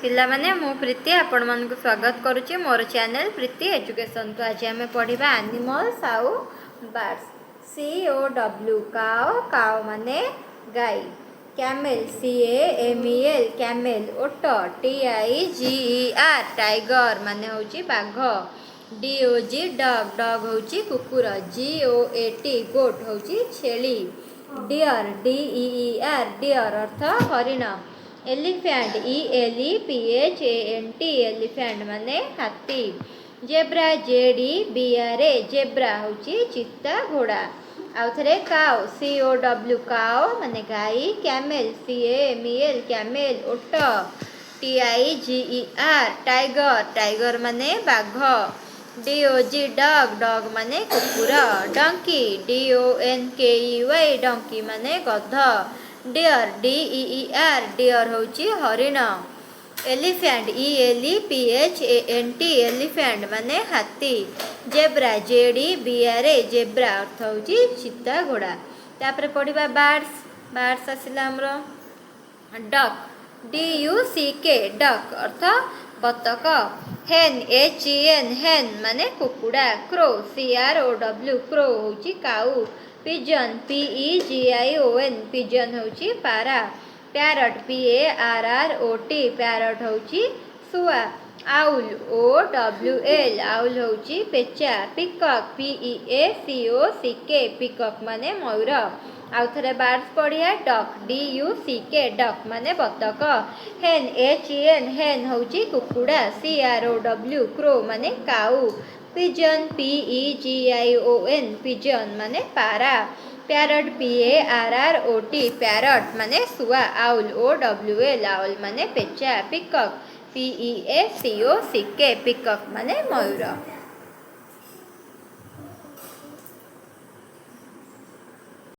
पिला माने मु प्रीति आपण मन को स्वागत करुच्ची मोर चैनल प्रीति एजुकेशन। तो आज आम पढ़ा एनिमल्स आउ बर्ड्स। COW काओ, काओ माने गाई। कैमेल CAMEL कैमेल, ओट TIGER टाइगर माने होची बाघ। DOG डग, डग होची कुकुर। GOAT गोट होची छेली। डियर DEER डियर अर्थ हरिण। एलिफेंट ELEPHANT एलिफेंट माने हाथी। जेब्रा JEBRA जेब्रा होची चित्ता घोड़ा। आउ थरे काओ COW काओ माने गाई। कैमेल CAMEL कैमेल, ओट TIGER टाइगर, टाइगर माने बाघ। DOG डग, डग माने कुकुर। डंकी DONKEY डंकी माने गध। डियर DEER डियर होची हरिण। एलिफेंट ELEPHANT एलिफेंट माने हाथी। जेब्रा JEBRA जेब्रा अर्थ होची चित्ता घोड़ा। तापर पढ़िबा बर्ड्स। बर्ड्स आसिला हमरो डक DUCK डक अर्थ बतक। हेन HEN हेन माने कुकुड़ा। क्रो CROW क्रो होची काऊ। पिजन PEGION पिजन होची पारा। पैरट PARROT पैरट होची सुआ। आउल OWL आउल होची पेचा। पिकॉक PEACOCK पिकॉक माने मयूर। आउ थरे बर्ड्स पढ़िया डक DUCK डक माने बतक। हेन HEN हेन होची कुकुड़ा। CROW क्रो माने काऊ। पिजन PEGION पिजन माने पारा। पैरट PARROT पैरट माने सुआ। आउल OWL आउल माने पेचा। पिकॉक PEACOCK पिकॉक माने मयूर।